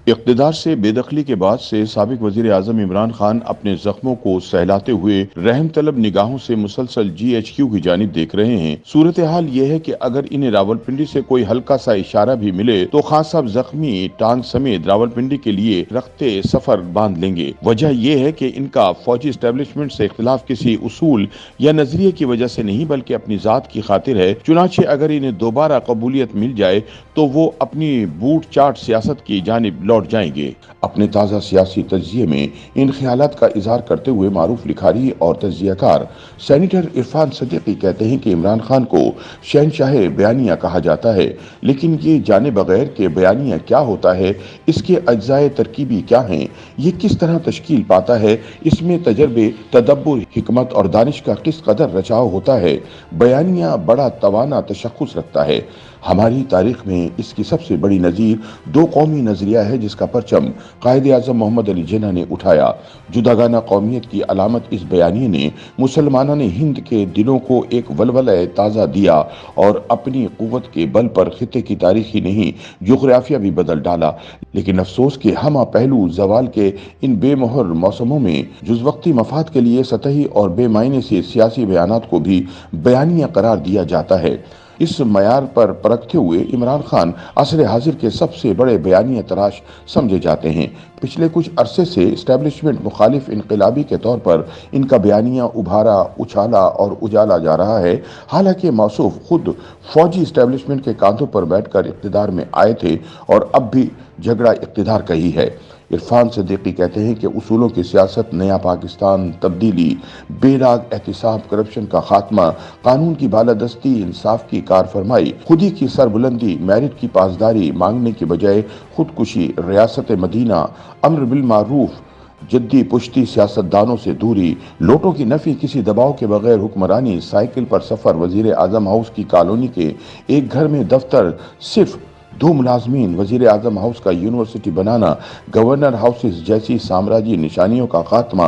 اقتدار سے بے دخلی کے بعد سے سابق وزیر اعظم عمران خان اپنے زخموں کو سہلاتے ہوئے رحم طلب نگاہوں سے مسلسل جی ایچ کیو کی جانب دیکھ رہے ہیں۔ صورتحال یہ ہے کہ اگر انہیں راولپنڈی سے کوئی ہلکا سا اشارہ بھی ملے تو خان صاحب زخمی ٹانگ سمیت راولپنڈی کے لیے رختے سفر باندھ لیں گے۔ وجہ یہ ہے کہ ان کا فوجی اسٹیبلشمنٹ سے اختلاف کسی اصول یا نظریے کی وجہ سے نہیں بلکہ اپنی ذات کی خاطر ہے۔ چنانچہ اگر انہیں دوبارہ قبولیت مل جائے تو وہ اپنی بوٹ چاٹ سیاست کی جانب لوٹ جائیں گے۔ اپنے تازہ سیاسی تجزیے میں ان خیالات کا اظہار کرتے ہوئے معروف لکھاری اور تجزیہ کار سینیٹر عرفان صدیقی کہتے ہیں کہ عمران خان کو شہنشاہ بیانیہ کہا جاتا ہے، لیکن یہ جانے بغیر کہ بیانیہ کیا ہوتا ہے، اس کے اجزائے ترکیبی کیا ہیں، یہ کس طرح تشکیل پاتا ہے، اس میں تجربے، تدبر، حکمت اور دانش کا کس قدر رچاؤ ہوتا ہے، بیانیہ بڑا توانا تشخص رکھتا ہے۔ ہماری تاریخ میں اس کی سب سے بڑی نظیر دو قومی نظریہ ہے جس کا پرچم قائد اعظم محمد علی جناح نے اٹھایا۔ جداگانہ قومیت کی علامت اس بیانیے نے مسلمانان ہند کے دلوں کو ایک ولولہ تازہ دیا اور اپنی قوت کے بل پر خطے کی تاریخ ہی نہیں جغرافیہ بھی بدل ڈالا۔ لیکن افسوس کہ ہمہ پہلو زوال کے ان بے مہر موسموں میں جز وقتی مفاد کے لیے سطحی اور بے معنی سے سیاسی بیانات کو بھی بیانیہ قرار دیا جاتا ہے۔ اس معیار پر پرکھتے ہوئے عمران خان عصر حاضر کے سب سے بڑے بیانیہ تراش سمجھے جاتے ہیں۔ پچھلے کچھ عرصے سے اسٹیبلشمنٹ مخالف انقلابی کے طور پر ان کا بیانیہ ابھارا، اچھالا اور اجالا جا رہا ہے، حالانکہ موصوف خود فوجی اسٹیبلشمنٹ کے کاندھوں پر بیٹھ کر اقتدار میں آئے تھے اور اب بھی جھگڑا اقتدار کا ہی ہے۔ عرفان صدیقی کہتے ہیں کہ اصولوں کی سیاست، نیا پاکستان، تبدیلی، بے راگ احتساب، کرپشن کا خاتمہ، قانون کی بالادستی، انصاف کی کارفرمائی، خودی کی سربلندی، میرٹ کی پاسداری مانگنے کی بجائے خودکشی، ریاست مدینہ، امر بالمعروف، جدی پشتی سیاستدانوں سے دوری، لوٹوں کی نفی، کسی دباؤ کے بغیر حکمرانی، سائیکل پر سفر، وزیر اعظم ہاؤس کی کالونی کے ایک گھر میں دفتر، صرف دو ملازمین، وزیر اعظم ہاؤس کا یونیورسٹی بنانا، گورنر ہاؤسز جیسی سامراجی نشانیوں کا خاتمہ،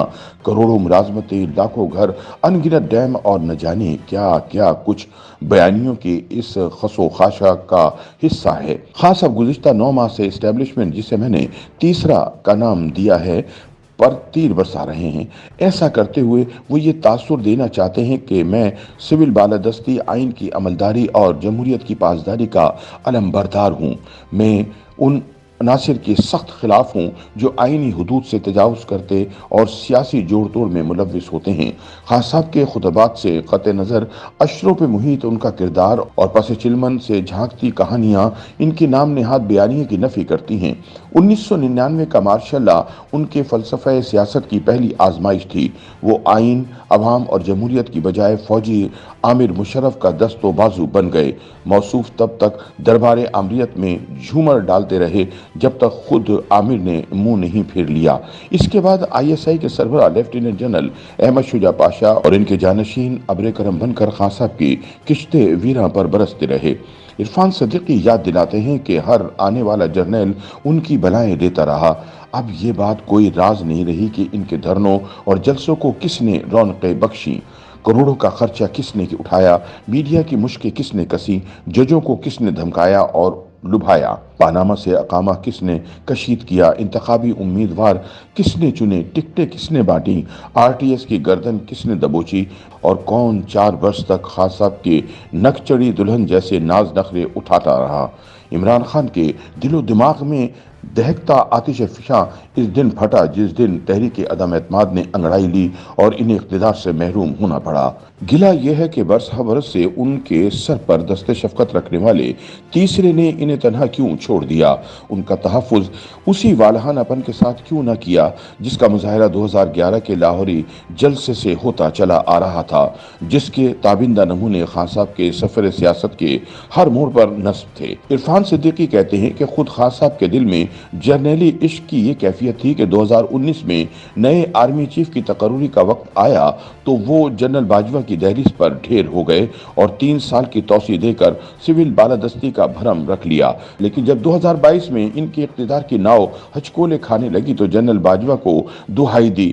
کروڑوں ملازمتیں، لاکھوں گھر، ان گنت ڈیم اور نہ جانے کیا کیا کچھ بیانیوں کے اس خس و خاشاک کا حصہ ہے۔ خان صاحب گزشتہ 9 ماہ سے اسٹیبلشمنٹ، جسے میں نے تیسرا کا نام دیا ہے، پر تیر برسا رہے ہیں۔ ایسا کرتے ہوئے وہ یہ تاثر دینا چاہتے ہیں کہ میں سول بالادستی، آئین کی عملداری اور جمہوریت کی پاسداری کا علم بردار ہوں۔ میں ان عناصر کے سخت خلاف ہوں جو آئینی حدود سے تجاوز کرتے اور سیاسی جوڑ توڑ میں ملوث ہوتے ہیں۔ خان صاحب کے خطبات سے قطع نظر اشروں پہ محیط ان کا کردار اور پس چلمن سے جھانکتی کہانیاں ان کے نام نہاد بیانیے کی نفی کرتی ہیں۔ 1999 کا مارشل لا ان کے فلسفہ سیاست کی پہلی آزمائش تھی۔ وہ آئین، عوام اور جمہوریت کی بجائے فوجی عامر مشرف کا دست و بازو بن گئے۔ موصوف تب تک دربار آمریت میں جھومر ڈالتے رہے جب تک خود عامر نے منہ نہیں پھیر لیا۔ اس کے بعد آئی ایس آئی کے سربراہ لیفٹیننٹ جنرل احمد شجاع پاشا اور ان کے جانشین ابر کرم بن کر خان صاحب کی کشتے ویراں پر برستے رہے۔ عرفان صدیقی یاد دلاتے ہیں کہ ہر آنے والا جرنیل ان کی بلائیں دیتا رہا۔ اب یہ بات کوئی راز نہیں رہی کہ ان کے دھرنوں اور جلسوں کو کس نے رونقیں بخشیں، کروڑوں کا خرچہ کس نے اٹھایا، میڈیا کی مشکیں کس نے کسیں، ججوں کو کس نے دھمکایا اور لبھایا، پاناما سے اقامہ کس نے کشید کیا، انتخابی امیدوار کس نے چنے، ٹکٹیں کس نے بانٹی، آر ٹی ایس کی گردن کس نے دبوچی، اور کون 4 برس تک خان صاحب کے نک چڑی دلہن جیسے ناز نخرے اٹھاتا رہا۔ عمران خان کے دل و دماغ میں دہکتا آتش فشاں اس دن پھٹا جس دن تحریک عدم اعتماد نے انگڑائی لی اور انہیں اقتدار سے محروم ہونا پڑا۔ گلہ یہ ہے کہ برس برس سے ان کے سر پر دست شفقت رکھنے والے تیسرے نے انہیں تنہا کیوں چھوڑ دیا، ان کا تحفظ اسی والہانہ پن کے ساتھ کیوں نہ کیا جس کا مظاہرہ 2011 کے لاہوری جلسے سے ہوتا چلا آ رہا تھا، جس کے تابندہ نمونے خان صاحب کے سفر سیاست کے ہر موڑ پر نصب تھے۔ عرفان صدیقی کہتے ہیں کہ خود خان صاحب کے دل میں جرنیلی عشق کی یہ کیفیت تھی کہ 2019 میں نئے آرمی چیف کی تقرری کا وقت آیا تو وہ جنرل باجوہ کی دہلیز پر ڈھیر ہو گئے اور 3 سال کی توسیع دے کر سول بالادستی کا بھرم رکھ لیا۔ لیکن جب 2022 میں ان کے اقتدار کی ناؤ ہچکولے کھانے لگی تو جنرل باجوہ کو دہائی دی،